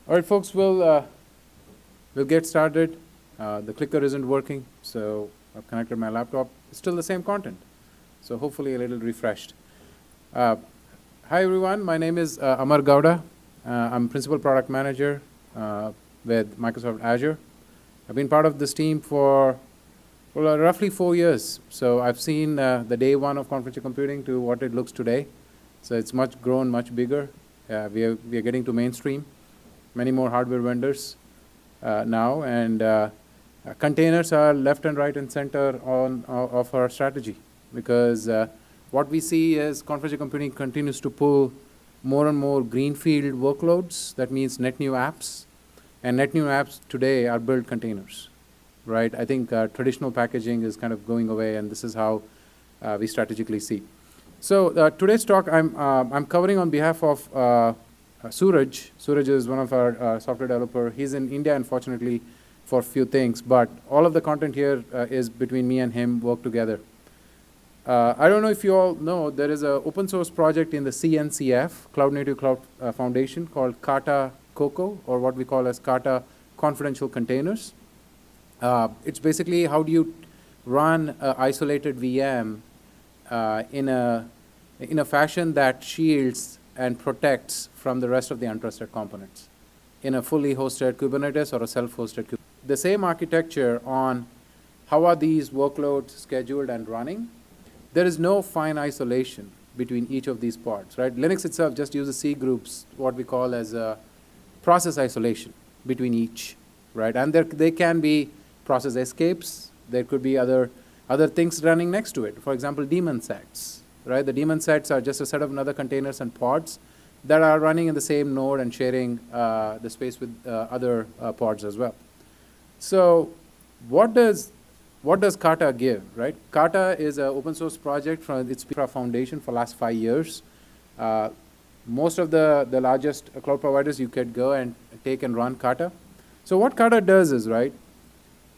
All right, folks, we'll get started. The clicker isn't working, so I've connected my laptop. It's still the same content, so hopefully a little refreshed. Hi, everyone. My name is Amar Gowda. I'm Principal Product Manager with Microsoft Azure. I've been part of this team for roughly 4 years. So I've seen the day one of confidential computing to what it looks today. So it's grown much bigger. We are getting to mainstream. Many more hardware vendors now, and containers are left and right and center of our strategy, because what we see is confidential computing continues to pull more and more greenfield workloads. That means net new apps, and net new apps today are built containers, right? I think traditional packaging is kind of going away, and this is how we strategically see. So today's talk I'm covering on behalf of Suraj. Suraj is one of our software developer. He's in India, unfortunately, for a few things, but all of the content here is between me and him, work together. I don't know if you all know, there is an open source project in the CNCF, Cloud Native Cloud Foundation, called kata-COCO, or what we call as kata confidential containers. It's basically how do you run an isolated VM in a fashion that shields and protects from the rest of the untrusted components in a fully hosted Kubernetes or a self-hosted Kubernetes. The same architecture on how are these workloads scheduled and running. There is no fine isolation between each of these parts, right? Linux itself just uses C groups, what we call as a process isolation between each, right? And they can be process escapes. There could be other things running next to it. For example, daemon sets, right? The daemon sets are just a set of other containers and pods that are running in the same node and sharing the space with other pods as well. So what does Kata give, right? Kata is an open source project from its foundation for the last 5 years. Most of the largest cloud providers, you could go and take and run Kata. So what Kata does is, right,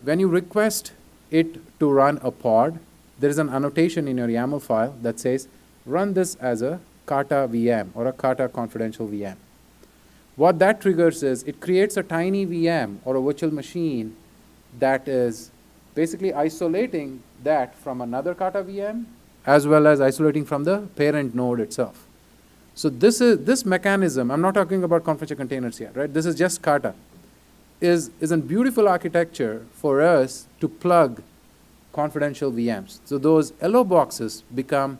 when you request it to run a pod, there is an annotation in your YAML file that says, run this as a Kata VM or a Kata confidential VM. What that triggers is it creates a tiny VM or a virtual machine that is basically isolating that from another Kata VM, as well as isolating from the parent node itself. So this mechanism, I'm not talking about confidential containers yet, right? This is just Kata, is a beautiful architecture for us to plug confidential VMs. So those LO boxes become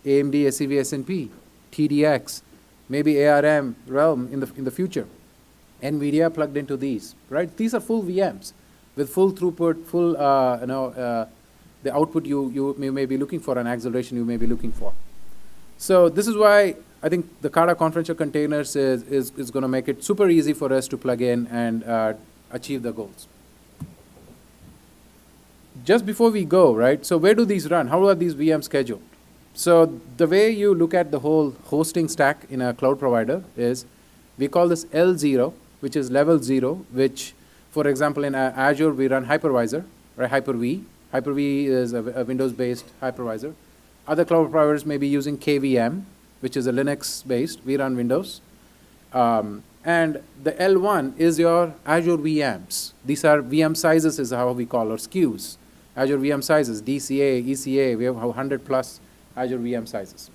AMD, SCV, SNP, TDX, maybe ARM, Realm in the future. NVIDIA plugged into these, right? These are full VMs with full throughput, full, the output you may be looking for, and acceleration you may be looking for. So this is why I think the Kata confidential containers is going to make it super easy for us to plug in and achieve the goals. Just before we go, right, so where do these run? How are these VMs scheduled? So the way you look at the whole hosting stack in a cloud provider is, we call this L0, which is level 0, which, for example, in Azure, we run hypervisor, right, Hyper-V. Hyper-V is a Windows-based hypervisor. Other cloud providers may be using KVM, which is a Linux-based. We run Windows. And the L1 is your Azure VMs. These are VM sizes is how we call, or SKUs. Azure VM sizes, DCA, ECA, we have 100 plus Azure VM sizes.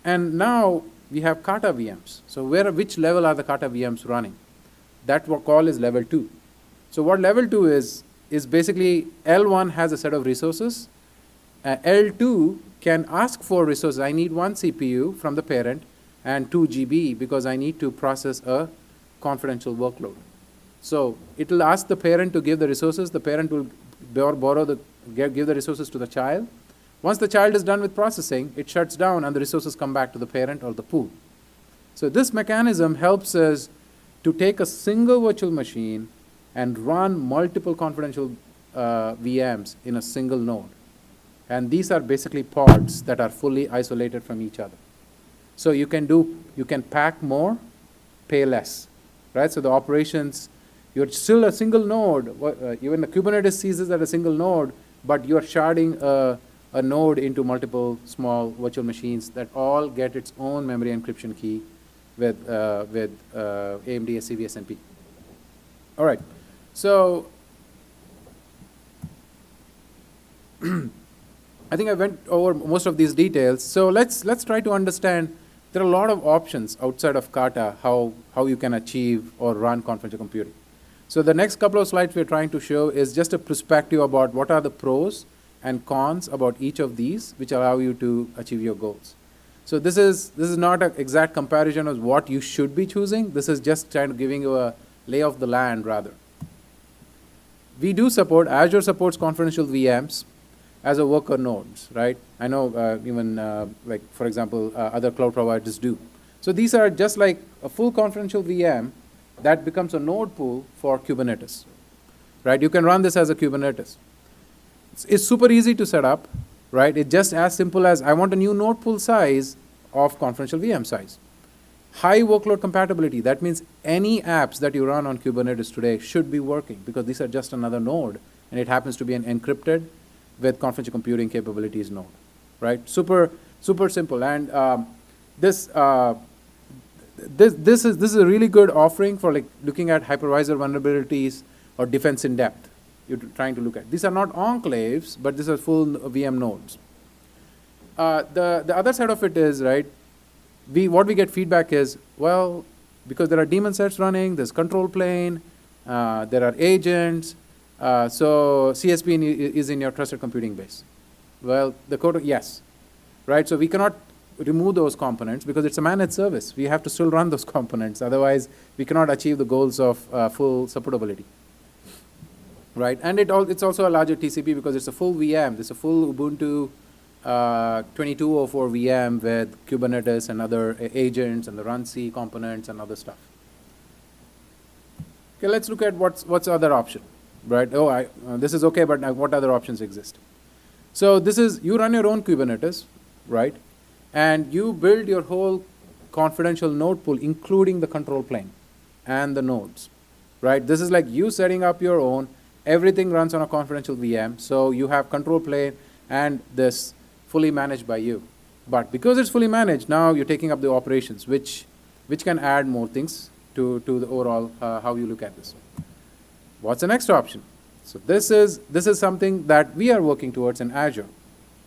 And now we have Kata VMs. So which level are the Kata VMs running? That call is level 2. So what level 2 is basically L1 has a set of resources. L2 can ask for resources. I need 1 CPU from the parent and 2 GB because I need to process a confidential workload. So it will ask the parent to give the resources. The parent will give the resources to the child. Once the child is done with processing, it shuts down and the resources come back to the parent or the pool. So this mechanism helps us to take a single virtual machine and run multiple confidential VMs in a single node. And these are basically pods that are fully isolated from each other. So you can pack more, pay less, right? So the operations, you're still a single node. Even the Kubernetes sees it as a single node, but you're sharding a node into multiple small virtual machines that all get its own memory encryption key with AMD SCVSNP. All right, so I think I went over most of these details. So let's try to understand. There are a lot of options outside of Kata how you can achieve or run confidential computing. So the next couple of slides we're trying to show is just a perspective about what are the pros and cons about each of these, which allow you to achieve your goals. So this is not an exact comparison of what you should be choosing. This is just trying to giving you a lay of the land rather. We do support, Azure supports confidential VMs as a worker nodes, right? I know even like, for example, other cloud providers do. So these are just like a full confidential VM that becomes a node pool for Kubernetes, right? You can run this as a Kubernetes. It's super easy to set up, right? It's just as simple as I want a new node pool size of confidential VM size. High workload compatibility, that means any apps that you run on Kubernetes today should be working because these are just another node and it happens to be an encrypted with confidential computing capabilities node, right? Super simple. And this is a really good offering for like looking at hypervisor vulnerabilities or defense in depth. You're trying to look at. These are not enclaves, but these are full VM nodes. The other side of it is, right, what we get feedback is, well, because there are daemon sets running, there's control plane, there are agents, so CSP is in your trusted computing base. Well, the code, yes, right? So we cannot remove those components because it's a managed service. We have to still run those components. Otherwise, we cannot achieve the goals of full supportability. Right, and it's also a larger TCP because it's a full VM. It's a full Ubuntu 2204 VM with Kubernetes and other agents and the runc components and other stuff. Okay, let's look at what's other option, right? Oh, this is okay, but what other options exist? So this is, you run your own Kubernetes, right? And you build your whole confidential node pool, including the control plane and the nodes, right? This is like you setting up your own. Everything runs on a confidential VM, so you have control plane and this fully managed by you. But because it's fully managed, now you're taking up the operations, which can add more things to the overall how you look at this. What's the next option? So this is something that we are working towards in Azure,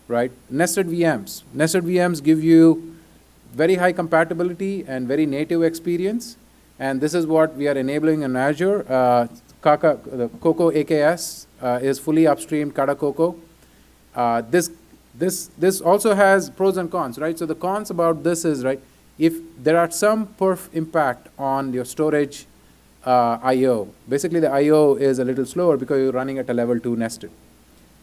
right? Nested VMs. Nested VMs give you very high compatibility and very native experience, and this is what we are enabling in Azure. The Coco AKS is fully upstreamed Kata Coco. This also has pros and cons, right? So the cons about this is, right, if there are some perf impact on your storage I/O, basically the I/O is a little slower because you're running at a level 2 nested.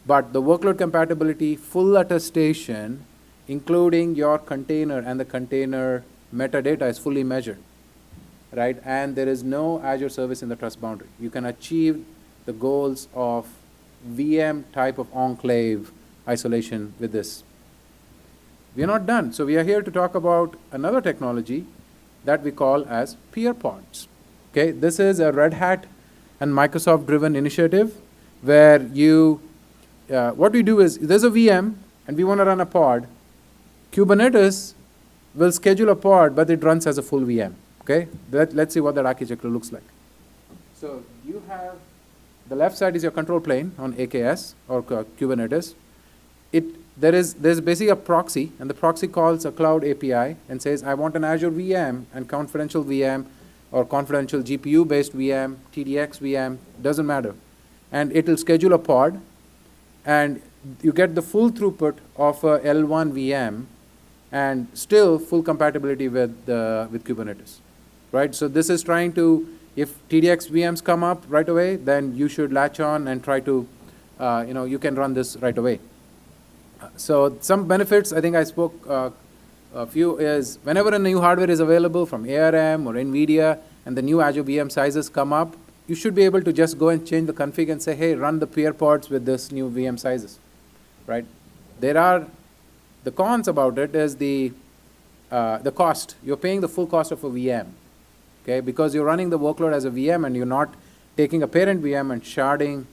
But the workload compatibility, full attestation, including your container and the container metadata is fully measured. Right, and there is no Azure service in the trust boundary. You can achieve the goals of VM type of enclave isolation with this. We are not done. So we are here to talk about another technology that we call as peer pods. Okay, this is a Red Hat and Microsoft driven initiative where what we do is there's a VM and we want to run a pod. Kubernetes will schedule a pod, but it runs as a full VM. Okay, let's see what that architecture looks like. So you have, the left side is your control plane on AKS or Kubernetes. There's basically a proxy, and the proxy calls a Cloud API and says, I want an Azure VM and confidential VM or confidential GPU-based VM, TDX VM, doesn't matter. And it will schedule a pod, and you get the full throughput of a L1 VM and still full compatibility with Kubernetes. Right, so this is trying to, if TDX VMs come up right away, then you should latch on and try to, you can run this right away. So some benefits, I think I spoke a few, is whenever a new hardware is available from ARM or NVIDIA and the new Azure VM sizes come up, you should be able to just go and change the config and say, hey, run the peer pods with this new VM sizes, right? The cons about it is the cost. You're paying the full cost of a VM. Okay, because you're running the workload as a VM and you're not taking a parent VM and sharding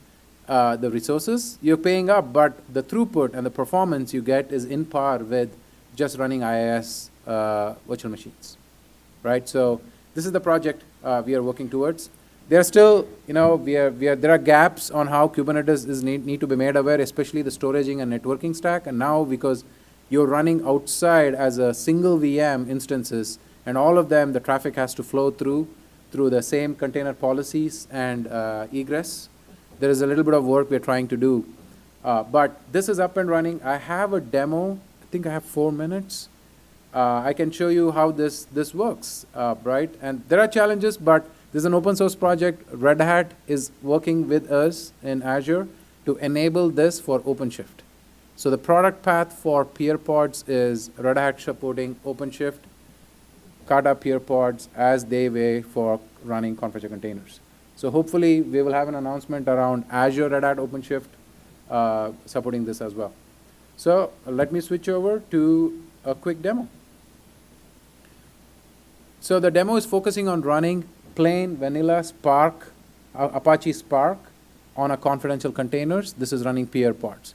the resources, you're paying up, but the throughput and the performance you get is in par with just running IIS virtual machines. right? So this is the project we are working towards. There are still, there are gaps on how Kubernetes need to be made aware, especially the storaging and networking stack. And now because you're running outside as a single VM instances, and all of them, the traffic has to flow through the same container policies and egress. There is a little bit of work we're trying to do. But this is up and running. I have a demo. I think I have 4 minutes. I can show you how this works, right? And there are challenges, but this is an open source project. Red Hat is working with us in Azure to enable this for OpenShift. So the product path for peer pods is Red Hat supporting OpenShift, Kata peer pods as they way for running Configure containers. So hopefully we will have an announcement around Azure Red Hat OpenShift supporting this as well. So let me switch over to a quick demo. So the demo is focusing on running plain vanilla Spark, Apache Spark on a confidential containers. This is running peer pods.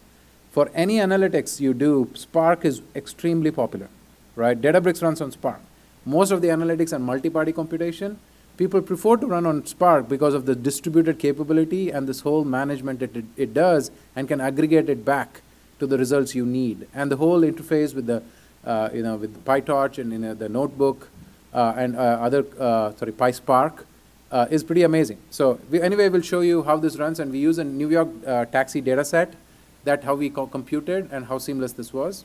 For any analytics you do, Spark is extremely popular, right? Databricks runs on Spark. Most of the analytics and multi-party computation, people prefer to run on Spark because of the distributed capability and this whole management that it does and can aggregate it back to the results you need. And the whole interface with the, with PyTorch and the notebook and PySpark is pretty amazing. So anyway, we'll show you how this runs, and we use a New York taxi data set, that how we computed and how seamless this was.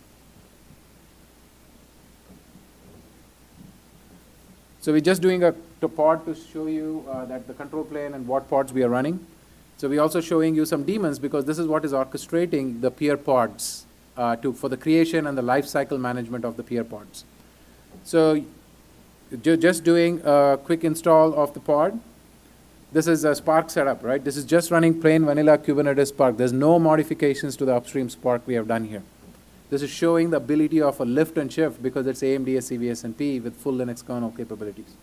So we're just doing a pod to show you that the control plane and what pods we are running. So we're also showing you some daemons because this is what is orchestrating the peer pods for the creation and the life cycle management of the peer pods. So just doing a quick install of the pod. This is a Spark setup, right? This is just running plain vanilla Kubernetes Spark. There's no modifications to the upstream Spark we have done here. This is showing the ability of a lift and shift because it's AMD CVSNP with full Linux kernel capabilities.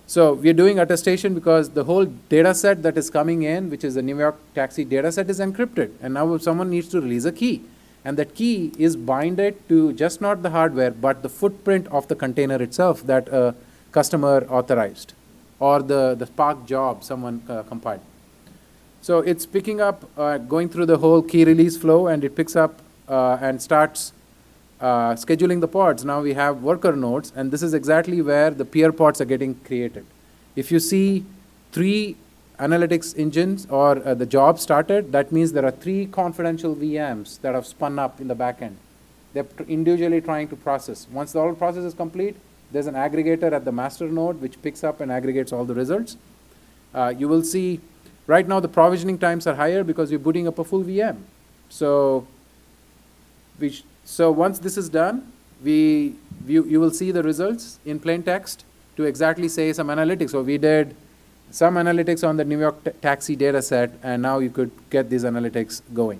So we're doing attestation because the whole data set that is coming in, which is the New York taxi data set, is encrypted. And now someone needs to release a key. And that key is binded to just not the hardware, but the footprint of the container itself that a customer authorized, or the Spark job someone compiled. So it's picking up, going through the whole key release flow, and it picks up and starts scheduling the pods. Now we have worker nodes, and this is exactly where the peer pods are getting created. If you see 3 analytics engines or the job started, that means there are 3 confidential VMs that have spun up in the back end. They're individually trying to process. Once the whole process is complete, there's an aggregator at the master node which picks up and aggregates all the results. You will see right now the provisioning times are higher because we're booting up a full VM. So once this is done, you will see the results in plain text to exactly say some analytics. So we did some analytics on the New York taxi data set, and now you could get these analytics going.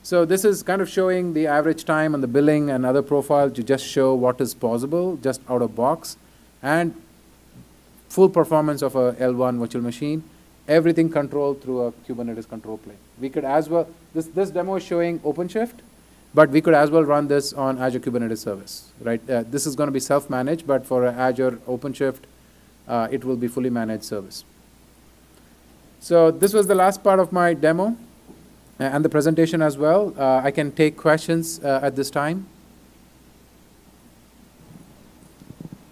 So this is kind of showing the average time and the billing and other profiles to just show what is possible just out of box, and full performance of a L1 virtual machine, everything controlled through a Kubernetes control plane. We could as well, this demo is showing OpenShift, but we could as well run this on Azure Kubernetes Service, right? This is going to be self-managed, but for Azure OpenShift, it will be fully managed service. So this was the last part of my demo and the presentation as well. I can take questions at this time.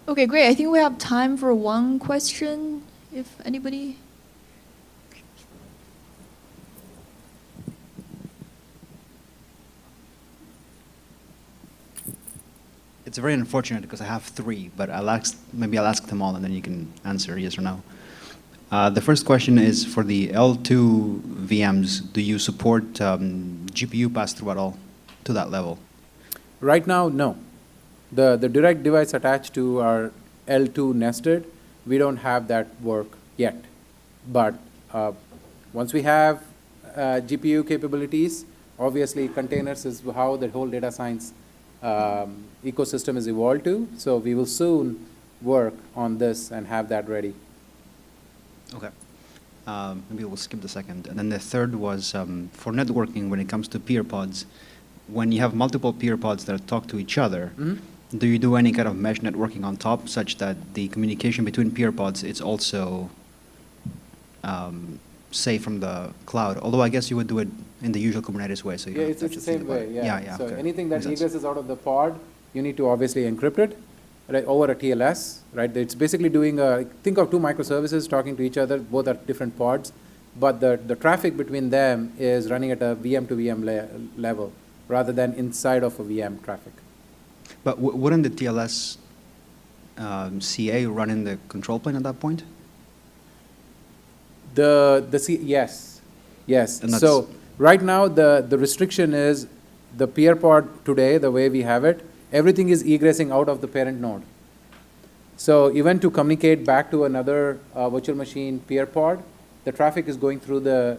Okay, great. I think we have time for one question, if anybody. It's very unfortunate because I have 3, but maybe I'll ask them all and then you can answer yes or no. The first question is for the L2 VMs, do you support GPU pass-through at all to that level? Right now, no. The direct device attached to our L2 nested, we don't have that work yet. But once we have GPU capabilities, obviously containers is how the whole data science ecosystem is evolved to. So we will soon work on this and have that ready. Okay. Maybe we'll skip the second. And then the third was for networking when it comes to peer pods. When you have multiple peer pods that talk to each other, do you do any kind of mesh networking on top such that the communication between peer pods is also safe from the cloud? Although I guess you would do it in the usual Kubernetes way. So you Yeah, don't it's have the to see same way, yeah. Yeah, So okay. anything that Makes sense. egresses out of the pod, you need to obviously encrypt it, right, over a TLS, right? It's basically doing think of two microservices talking to each other, both at different pods, but the traffic between them is running at a VM to VM level rather than inside of a VM traffic. But wouldn't the TLS CA run in the control plane at that point? Yes. And that's- So right now the restriction is the peer pod today, the way we have it, everything is egressing out of the parent node. So even to communicate back to another virtual machine peer pod, the traffic is going through the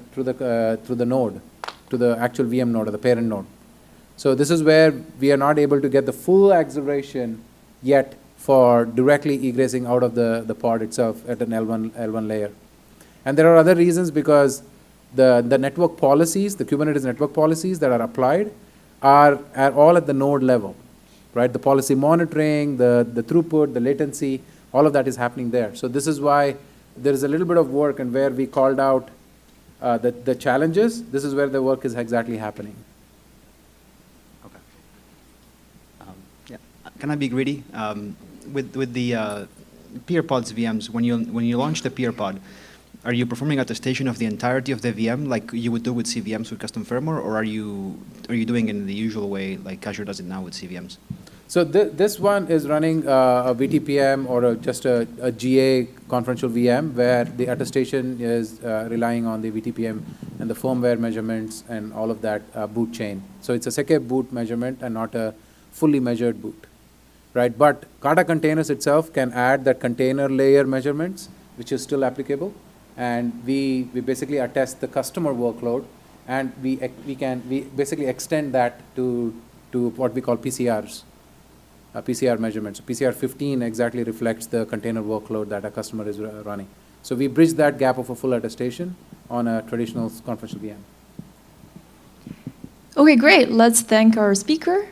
node, to the actual VM node or the parent node. So this is where we are not able to get the full acceleration yet for directly egressing out of the pod itself at an L1 layer. And there are other reasons because the network policies, the Kubernetes network policies that are applied are all at the node level, right? The policy monitoring, the throughput, the latency, all of that is happening there. So this is why there is a little bit of work, and where we called out the challenges, this is where the work is exactly happening. Okay. Yeah. Can I be greedy? With the peer pods VMs, when you launch the peer pod, are you performing attestation of the entirety of the VM like you would do with CVMs with custom firmware, or are you doing it in the usual way like Azure does it now with CVMs? So this one is running a VTPM or just a GA conferential VM where the attestation is relying on the VTPM and the firmware measurements and all of that boot chain. So it's a secure boot measurement and not a fully measured boot, right? But kata-containers itself can add that container layer measurements, which is still applicable. And we basically attest the customer workload, and we basically extend that to what we call PCRs. PCR measurements. So PCR 15 exactly reflects the container workload that a customer is running. So we bridge that gap of a full attestation on a traditional conferential VM. Okay, great. Let's thank our speaker.